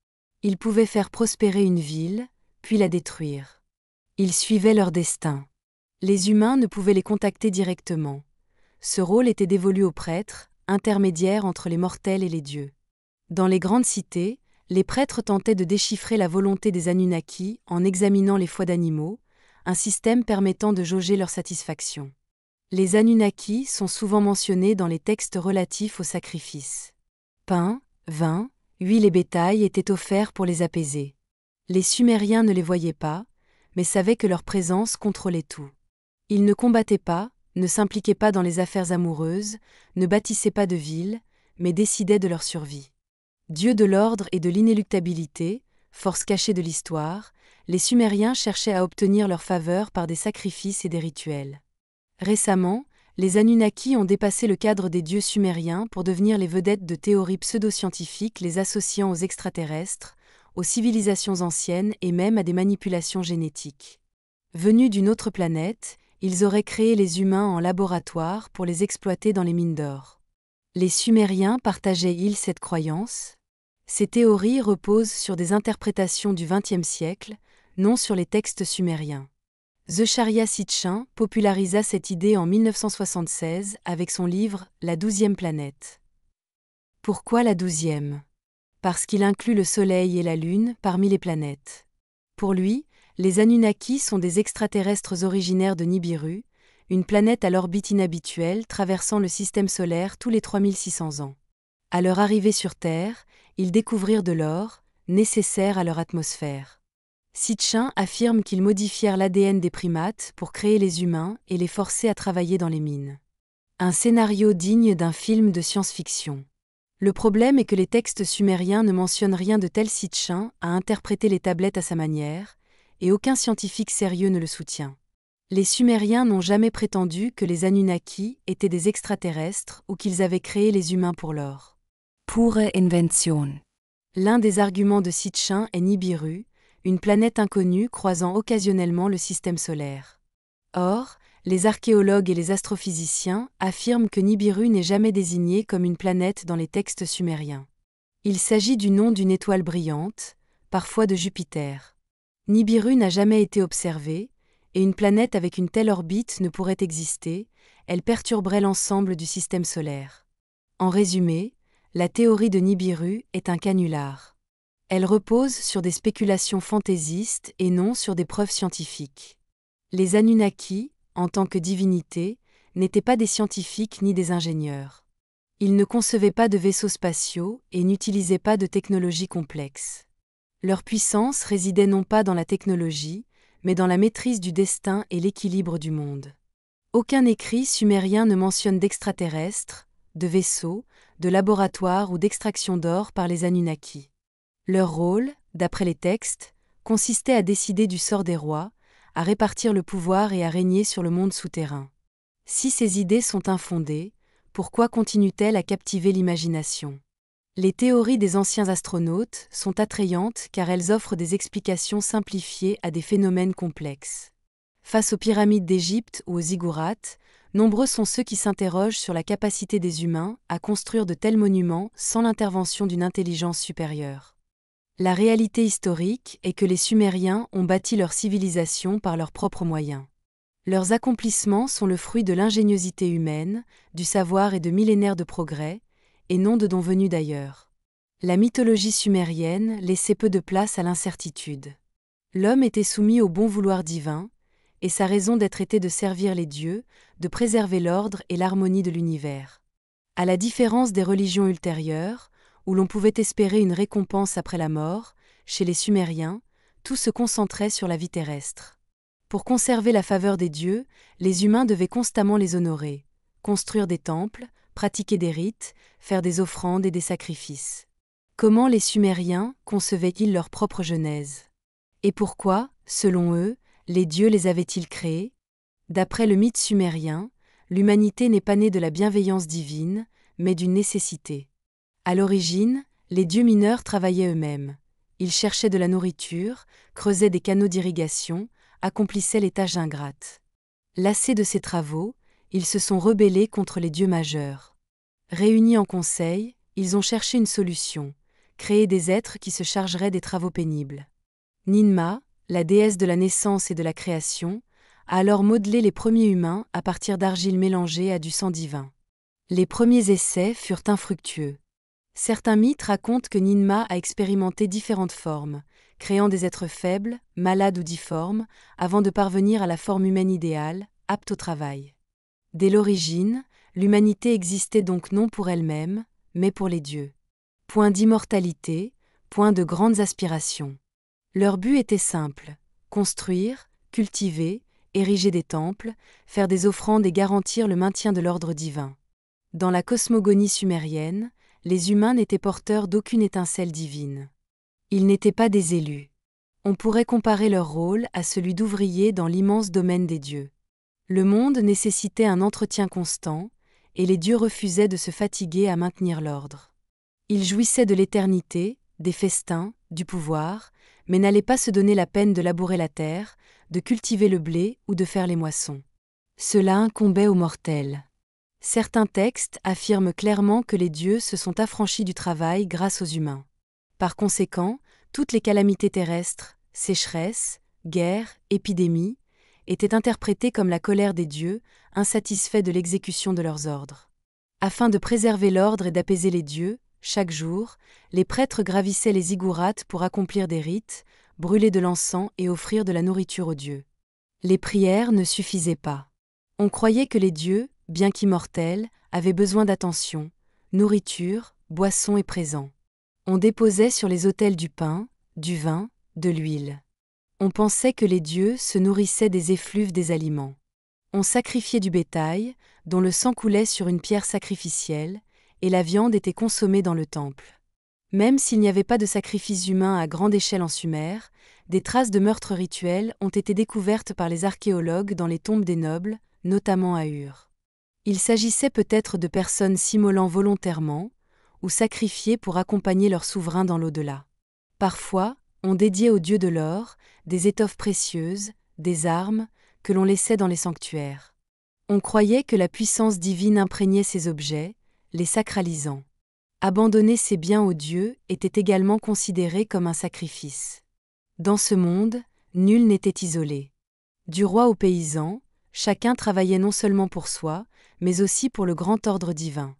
Ils pouvaient faire prospérer une ville, puis la détruire. Ils suivaient leur destin. Les humains ne pouvaient les contacter directement. Ce rôle était dévolu aux prêtres, intermédiaires entre les mortels et les dieux. Dans les grandes cités, les prêtres tentaient de déchiffrer la volonté des Anunnaki en examinant les foies d'animaux, un système permettant de jauger leur satisfaction. Les Anunnaki sont souvent mentionnés dans les textes relatifs aux sacrifices. Pain, vin, huile et bétail étaient offerts pour les apaiser. Les Sumériens ne les voyaient pas, mais savaient que leur présence contrôlait tout. Ils ne combattaient pas, ne s'impliquaient pas dans les affaires amoureuses, ne bâtissaient pas de villes, mais décidaient de leur survie. Dieux de l'ordre et de l'inéluctabilité, force cachée de l'histoire, les Sumériens cherchaient à obtenir leur faveur par des sacrifices et des rituels. Récemment, les Anunnaki ont dépassé le cadre des dieux sumériens pour devenir les vedettes de théories pseudo-scientifiques les associant aux extraterrestres, aux civilisations anciennes et même à des manipulations génétiques. Venus d'une autre planète, ils auraient créé les humains en laboratoire pour les exploiter dans les mines d'or. Les Sumériens partageaient-ils cette croyance? Ces théories reposent sur des interprétations du XXe siècle, non sur les textes sumériens. Zecharia Sitchin popularisa cette idée en 1976 avec son livre « La 12e planète ». Pourquoi la 12e? Parce qu'il inclut le Soleil et la Lune parmi les planètes. Pour lui, les Anunnaki sont des extraterrestres originaires de Nibiru, une planète à l'orbite inhabituelle traversant le système solaire tous les 3600 ans. À leur arrivée sur Terre, ils découvrirent de l'or, nécessaire à leur atmosphère. Sitchin affirme qu'ils modifièrent l'ADN des primates pour créer les humains et les forcer à travailler dans les mines. Un scénario digne d'un film de science-fiction. Le problème est que les textes sumériens ne mentionnent rien de tel. Sitchin a interprété les tablettes à sa manière, et aucun scientifique sérieux ne le soutient. Les Sumériens n'ont jamais prétendu que les Anunnaki étaient des extraterrestres ou qu'ils avaient créé les humains pour l'or. Pure Invention. L'un des arguments de Sitchin est Nibiru, une planète inconnue croisant occasionnellement le système solaire. Or, les archéologues et les astrophysiciens affirment que Nibiru n'est jamais désigné comme une planète dans les textes sumériens. Il s'agit du nom d'une étoile brillante, parfois de Jupiter. Nibiru n'a jamais été observée, et une planète avec une telle orbite ne pourrait exister, elle perturberait l'ensemble du système solaire. En résumé, la théorie de Nibiru est un canular. Elle repose sur des spéculations fantaisistes et non sur des preuves scientifiques. Les Anunnaki, en tant que divinités, n'étaient pas des scientifiques ni des ingénieurs. Ils ne concevaient pas de vaisseaux spatiaux et n'utilisaient pas de technologies complexes. Leur puissance résidait non pas dans la technologie, mais dans la maîtrise du destin et l'équilibre du monde. Aucun écrit sumérien ne mentionne d'extraterrestres, de vaisseaux, de laboratoires ou d'extraction d'or par les Anunnaki. Leur rôle, d'après les textes, consistait à décider du sort des rois, à répartir le pouvoir et à régner sur le monde souterrain. Si ces idées sont infondées, pourquoi continuent-elles à captiver l'imagination? Les théories des anciens astronautes sont attrayantes car elles offrent des explications simplifiées à des phénomènes complexes. Face aux pyramides d'Égypte ou aux ziggourats, nombreux sont ceux qui s'interrogent sur la capacité des humains à construire de tels monuments sans l'intervention d'une intelligence supérieure. La réalité historique est que les Sumériens ont bâti leur civilisation par leurs propres moyens. Leurs accomplissements sont le fruit de l'ingéniosité humaine, du savoir et de millénaires de progrès, et non de dons venus d'ailleurs. La mythologie sumérienne laissait peu de place à l'incertitude. L'homme était soumis au bon vouloir divin, et sa raison d'être était de servir les dieux, de préserver l'ordre et l'harmonie de l'univers. À la différence des religions ultérieures, où l'on pouvait espérer une récompense après la mort, chez les Sumériens, tout se concentrait sur la vie terrestre. Pour conserver la faveur des dieux, les humains devaient constamment les honorer, construire des temples, pratiquer des rites, faire des offrandes et des sacrifices. Comment les Sumériens concevaient-ils leur propre genèse? Et pourquoi, selon eux, les dieux les avaient-ils créés? D'après le mythe sumérien, l'humanité n'est pas née de la bienveillance divine, mais d'une nécessité. À l'origine, les dieux mineurs travaillaient eux-mêmes. Ils cherchaient de la nourriture, creusaient des canaux d'irrigation, accomplissaient les tâches ingrates. Lassés de ces travaux, ils se sont rebellés contre les dieux majeurs. Réunis en conseil, ils ont cherché une solution, créer des êtres qui se chargeraient des travaux pénibles. Ninma, la déesse de la naissance et de la création, a alors modelé les premiers humains à partir d'argile mélangée à du sang divin. Les premiers essais furent infructueux. Certains mythes racontent que Ninma a expérimenté différentes formes, créant des êtres faibles, malades ou difformes, avant de parvenir à la forme humaine idéale, apte au travail. Dès l'origine, l'humanité existait donc non pour elle-même, mais pour les dieux. Point d'immortalité, point de grandes aspirations. Leur but était simple: construire, cultiver, ériger des temples, faire des offrandes et garantir le maintien de l'ordre divin. Dans la cosmogonie sumérienne, les humains n'étaient porteurs d'aucune étincelle divine. Ils n'étaient pas des élus. On pourrait comparer leur rôle à celui d'ouvriers dans l'immense domaine des dieux. Le monde nécessitait un entretien constant, et les dieux refusaient de se fatiguer à maintenir l'ordre. Ils jouissaient de l'éternité, des festins, du pouvoir, mais n'allaient pas se donner la peine de labourer la terre, de cultiver le blé ou de faire les moissons. Cela incombait aux mortels. Certains textes affirment clairement que les dieux se sont affranchis du travail grâce aux humains. Par conséquent, toutes les calamités terrestres, sécheresses, guerres, épidémies, étaient interprétées comme la colère des dieux, insatisfaits de l'exécution de leurs ordres. Afin de préserver l'ordre et d'apaiser les dieux, chaque jour, les prêtres gravissaient les ziggourats pour accomplir des rites, brûler de l'encens et offrir de la nourriture aux dieux. Les prières ne suffisaient pas. On croyait que les dieux, bien qu'immortels, avaient besoin d'attention, nourriture, boisson et présents. On déposait sur les autels du pain, du vin, de l'huile. On pensait que les dieux se nourrissaient des effluves des aliments. On sacrifiait du bétail, dont le sang coulait sur une pierre sacrificielle, et la viande était consommée dans le temple. Même s'il n'y avait pas de sacrifice humain à grande échelle en Sumer, des traces de meurtres rituels ont été découvertes par les archéologues dans les tombes des nobles, notamment à Ur. Il s'agissait peut-être de personnes s'immolant volontairement, ou sacrifiées pour accompagner leur souverain dans l'au-delà. Parfois, on dédiait aux dieux de l'or, des étoffes précieuses, des armes, que l'on laissait dans les sanctuaires. On croyait que la puissance divine imprégnait ces objets, les sacralisant. Abandonner ses biens aux dieux était également considéré comme un sacrifice. Dans ce monde, nul n'était isolé. Du roi aux paysans, chacun travaillait non seulement pour soi, mais aussi pour le grand ordre divin.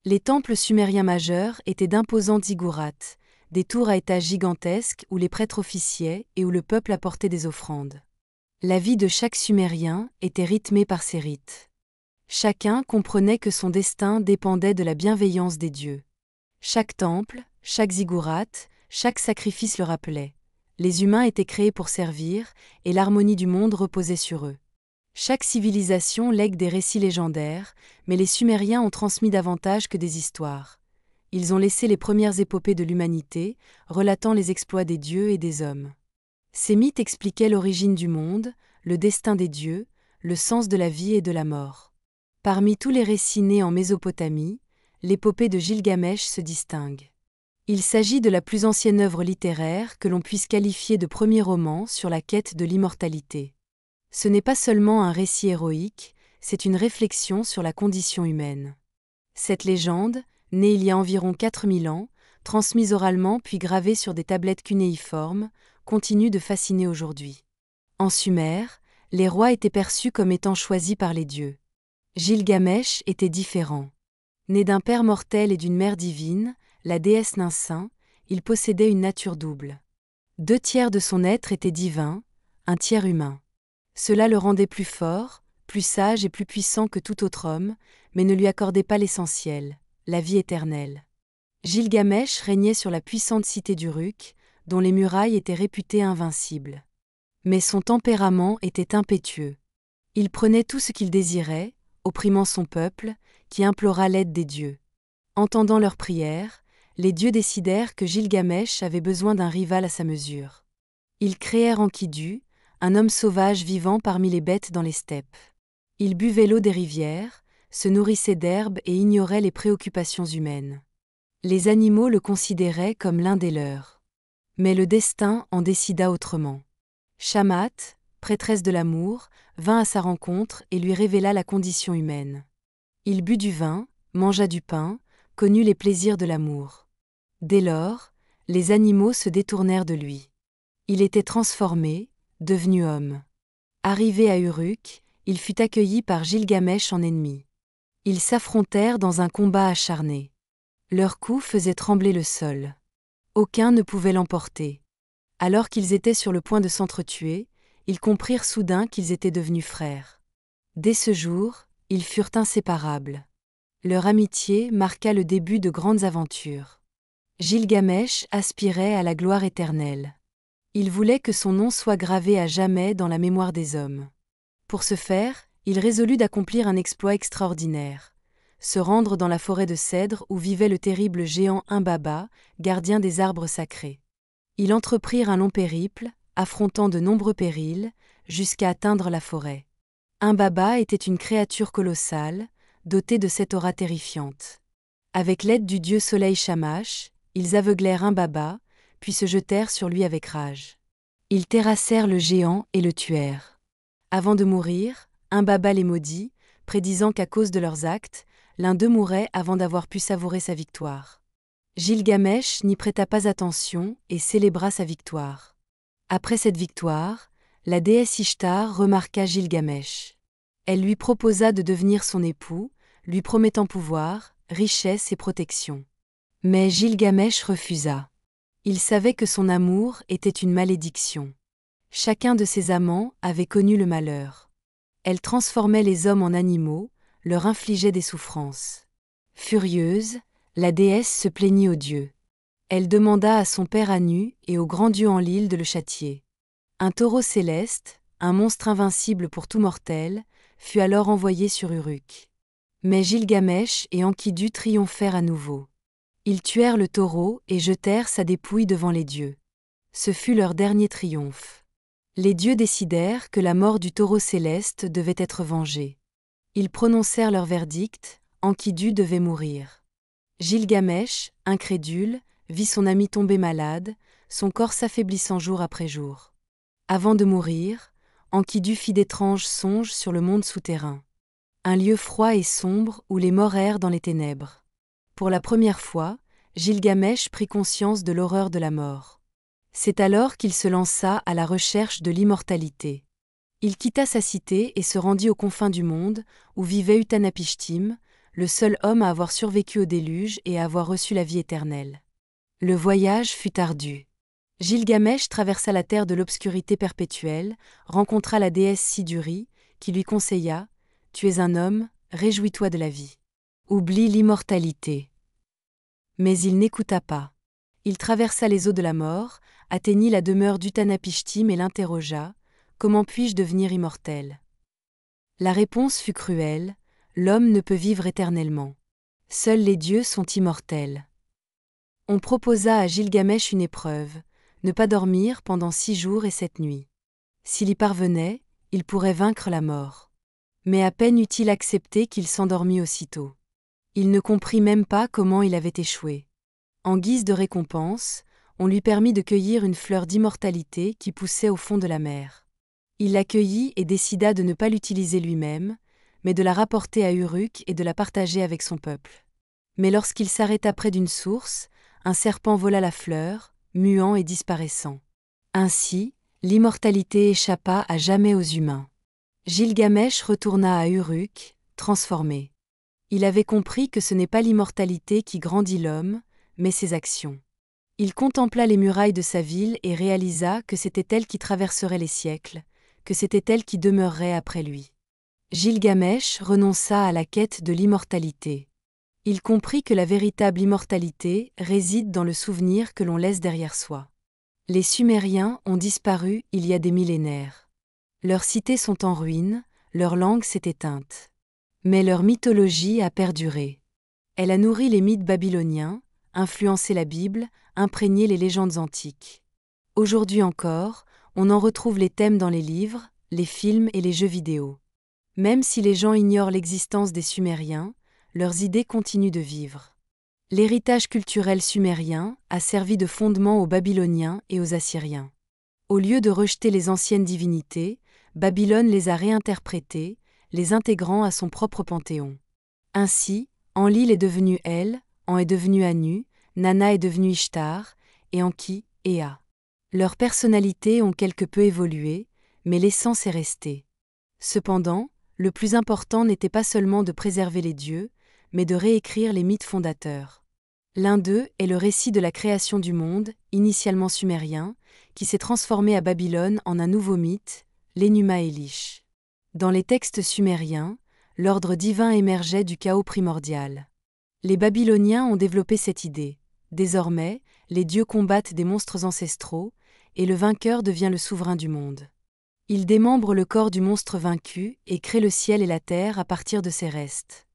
Les temples sumériens majeurs étaient d'imposants ziggourats, des tours à étages gigantesques où les prêtres officiaient et où le peuple apportait des offrandes. La vie de chaque Sumérien était rythmée par ces rites. Chacun comprenait que son destin dépendait de la bienveillance des dieux. Chaque temple, chaque ziggourate, chaque sacrifice le rappelait. Les humains étaient créés pour servir, et l'harmonie du monde reposait sur eux. Chaque civilisation lègue des récits légendaires, mais les Sumériens ont transmis davantage que des histoires. Ils ont laissé les premières épopées de l'humanité, relatant les exploits des dieux et des hommes. Ces mythes expliquaient l'origine du monde, le destin des dieux, le sens de la vie et de la mort. Parmi tous les récits nés en Mésopotamie, l'épopée de Gilgamech se distingue. Il s'agit de la plus ancienne œuvre littéraire que l'on puisse qualifier de premier roman sur la quête de l'immortalité. Ce n'est pas seulement un récit héroïque, c'est une réflexion sur la condition humaine. Cette légende, née il y a environ 4000 ans, transmise oralement puis gravée sur des tablettes cunéiformes, continue de fasciner aujourd'hui. En Sumer, les rois étaient perçus comme étant choisis par les dieux. Gilgamech était différent. Né d'un père mortel et d'une mère divine, la déesse Ninsin, il possédait une nature double. 2 tiers de son être était divin, 1 tiers humain. Cela le rendait plus fort, plus sage et plus puissant que tout autre homme, mais ne lui accordait pas l'essentiel, la vie éternelle. Gilgamesh régnait sur la puissante cité d'Uruk, dont les murailles étaient réputées invincibles. Mais son tempérament était impétueux. Il prenait tout ce qu'il désirait, opprimant son peuple, qui implora l'aide des dieux. Entendant leurs prières, les dieux décidèrent que Gilgamesh avait besoin d'un rival à sa mesure. Ils créèrent Enkidu, un homme sauvage vivant parmi les bêtes dans les steppes. Il buvait l'eau des rivières, se nourrissait d'herbes et ignorait les préoccupations humaines. Les animaux le considéraient comme l'un des leurs. Mais le destin en décida autrement. Shamat, prêtresse de l'amour, vint à sa rencontre et lui révéla la condition humaine. Il but du vin, mangea du pain, connut les plaisirs de l'amour. Dès lors, les animaux se détournèrent de lui. Il était transformé, devenu homme. Arrivé à Uruk, il fut accueilli par Gilgamesh en ennemi. Ils s'affrontèrent dans un combat acharné. Leurs coups faisaient trembler le sol. Aucun ne pouvait l'emporter. Alors qu'ils étaient sur le point de s'entretuer, ils comprirent soudain qu'ils étaient devenus frères. Dès ce jour, ils furent inséparables. Leur amitié marqua le début de grandes aventures. Gilgamesh aspirait à la gloire éternelle. Il voulait que son nom soit gravé à jamais dans la mémoire des hommes. Pour ce faire, il résolut d'accomplir un exploit extraordinaire. Se rendre dans la forêt de cèdres où vivait le terrible géant Humbaba, gardien des arbres sacrés. Ils entreprirent un long périple, affrontant de nombreux périls, jusqu'à atteindre la forêt. Humbaba était une créature colossale, dotée de cette aura terrifiante. Avec l'aide du dieu soleil Shamash, ils aveuglèrent Humbaba, puis se jetèrent sur lui avec rage. Ils terrassèrent le géant et le tuèrent. Avant de mourir, Humbaba les maudit, prédisant qu'à cause de leurs actes, l'un d'eux mourrait avant d'avoir pu savourer sa victoire. Gilgamesh n'y prêta pas attention et célébra sa victoire. Après cette victoire, la déesse Ishtar remarqua Gilgamesh. Elle lui proposa de devenir son époux, lui promettant pouvoir, richesse et protection. Mais Gilgamesh refusa. Il savait que son amour était une malédiction. Chacun de ses amants avait connu le malheur. Elle transformait les hommes en animaux, leur infligeait des souffrances. Furieuse, la déesse se plaignit aux dieux. Elle demanda à son père Anu et au grand dieu Enlil de le châtier. Un taureau céleste, un monstre invincible pour tout mortel, fut alors envoyé sur Uruk. Mais Gilgamesh et Enkidu triomphèrent à nouveau. Ils tuèrent le taureau et jetèrent sa dépouille devant les dieux. Ce fut leur dernier triomphe. Les dieux décidèrent que la mort du taureau céleste devait être vengée. Ils prononcèrent leur verdict, Enkidu devait mourir. Gilgamesh, incrédule, vit son ami tomber malade, son corps s'affaiblissant jour après jour. Avant de mourir, Enkidu fit d'étranges songes sur le monde souterrain. Un lieu froid et sombre où les morts errent dans les ténèbres. Pour la première fois, Gilgamesh prit conscience de l'horreur de la mort. C'est alors qu'il se lança à la recherche de l'immortalité. Il quitta sa cité et se rendit aux confins du monde, où vivait Utanapishtim, le seul homme à avoir survécu au déluge et à avoir reçu la vie éternelle. Le voyage fut ardu. Gilgamesh traversa la terre de l'obscurité perpétuelle, rencontra la déesse Siduri, qui lui conseilla « Tu es un homme, réjouis-toi de la vie. Oublie l'immortalité. » Mais il n'écouta pas. Il traversa les eaux de la mort, atteignit la demeure d'Utanapishtim et l'interrogea « Comment puis-je devenir immortel ?» La réponse fut cruelle « L'homme ne peut vivre éternellement. Seuls les dieux sont immortels. » On proposa à Gilgamesh une épreuve, ne pas dormir pendant 6 jours et 7 nuits. S'il y parvenait, il pourrait vaincre la mort. Mais à peine eut-il accepté qu'il s'endormit aussitôt. Il ne comprit même pas comment il avait échoué. En guise de récompense, on lui permit de cueillir une fleur d'immortalité qui poussait au fond de la mer. Il la cueillit et décida de ne pas l'utiliser lui-même, mais de la rapporter à Uruk et de la partager avec son peuple. Mais lorsqu'il s'arrêta près d'une source, un serpent vola la fleur, muant et disparaissant. Ainsi, l'immortalité échappa à jamais aux humains. Gilgamesh retourna à Uruk, transformé. Il avait compris que ce n'est pas l'immortalité qui grandit l'homme, mais ses actions. Il contempla les murailles de sa ville et réalisa que c'était elle qui traverserait les siècles, que c'était elle qui demeurerait après lui. Gilgamesh renonça à la quête de l'immortalité. Il comprit que la véritable immortalité réside dans le souvenir que l'on laisse derrière soi. Les Sumériens ont disparu il y a des millénaires. Leurs cités sont en ruine, leur langue s'est éteinte. Mais leur mythologie a perduré. Elle a nourri les mythes babyloniens, influencé la Bible, imprégné les légendes antiques. Aujourd'hui encore, on en retrouve les thèmes dans les livres, les films et les jeux vidéo. Même si les gens ignorent l'existence des Sumériens, leurs idées continuent de vivre. L'héritage culturel sumérien a servi de fondement aux Babyloniens et aux Assyriens. Au lieu de rejeter les anciennes divinités, Babylone les a réinterprétées, les intégrant à son propre panthéon. Ainsi, Enlil est devenu El, En est devenu Anu, Nana est devenu Ishtar, et Enki, Ea. Leurs personnalités ont quelque peu évolué, mais l'essence est restée. Cependant, le plus important n'était pas seulement de préserver les dieux, mais de réécrire les mythes fondateurs. L'un d'eux est le récit de la création du monde, initialement sumérien, qui s'est transformé à Babylone en un nouveau mythe, l'Enuma Elish. Dans les textes sumériens, l'ordre divin émergeait du chaos primordial. Les Babyloniens ont développé cette idée. Désormais, les dieux combattent des monstres ancestraux, et le vainqueur devient le souverain du monde. Il démembre le corps du monstre vaincu et crée le ciel et la terre à partir de ses restes.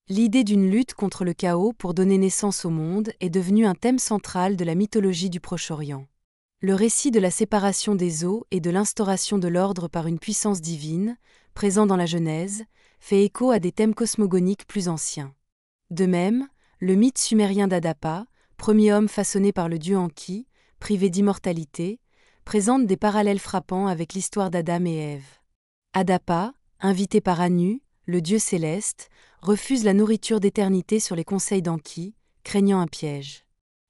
L'idée d'une lutte contre le chaos pour donner naissance au monde est devenue un thème central de la mythologie du Proche-Orient. Le récit de la séparation des eaux et de l'instauration de l'ordre par une puissance divine, présent dans la Genèse, fait écho à des thèmes cosmogoniques plus anciens. De même, le mythe sumérien d'Adapa, premier homme façonné par le dieu Enki, privé d'immortalité, présente des parallèles frappants avec l'histoire d'Adam et Ève. Adapa, invité par Anu, le dieu céleste, refuse la nourriture d'éternité sur les conseils d'Enki, craignant un piège.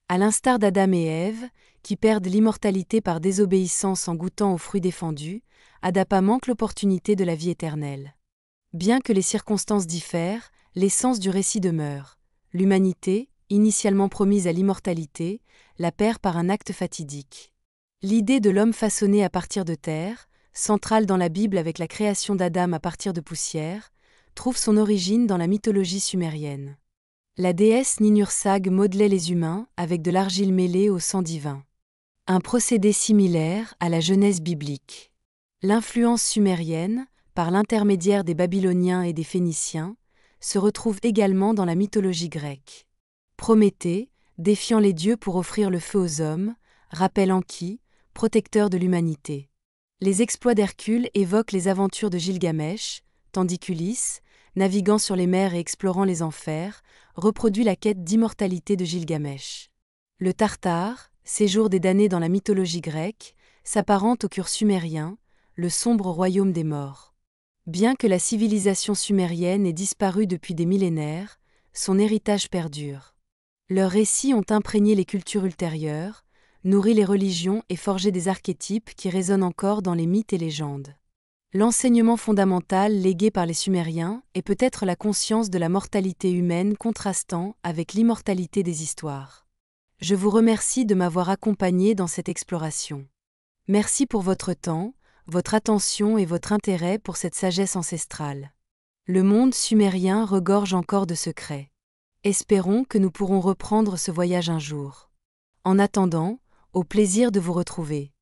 À l'instar d'Adam et Ève, qui perdent l'immortalité par désobéissance en goûtant aux fruits défendus, Adapa manque l'opportunité de la vie éternelle. Bien que les circonstances diffèrent, l'essence du récit demeure. L'humanité, initialement promise à l'immortalité, la perd par un acte fatidique. L'idée de l'homme façonné à partir de terre, centrale dans la Bible avec la création d'Adam à partir de poussière, trouve son origine dans la mythologie sumérienne. La déesse Ninursag modelait les humains avec de l'argile mêlée au sang divin. Un procédé similaire à la Genèse biblique. L'influence sumérienne, par l'intermédiaire des Babyloniens et des Phéniciens, se retrouve également dans la mythologie grecque. Prométhée, défiant les dieux pour offrir le feu aux hommes, rappelle Enki, protecteur de l'humanité. Les exploits d'Hercule évoquent les aventures de Gilgamesh, tandis qu'Ulysse, naviguant sur les mers et explorant les enfers, reproduit la quête d'immortalité de Gilgamesh. Le Tartare, séjour des damnés dans la mythologie grecque, s'apparente au cure sumérien, le sombre royaume des morts. Bien que la civilisation sumérienne ait disparu depuis des millénaires, son héritage perdure. Leurs récits ont imprégné les cultures ultérieures, nourri les religions et forgé des archétypes qui résonnent encore dans les mythes et légendes. L'enseignement fondamental légué par les Sumériens est peut-être la conscience de la mortalité humaine contrastant avec l'immortalité des histoires. Je vous remercie de m'avoir accompagné dans cette exploration. Merci pour votre temps, votre attention et votre intérêt pour cette sagesse ancestrale. Le monde sumérien regorge encore de secrets. Espérons que nous pourrons reprendre ce voyage un jour. En attendant, au plaisir de vous retrouver.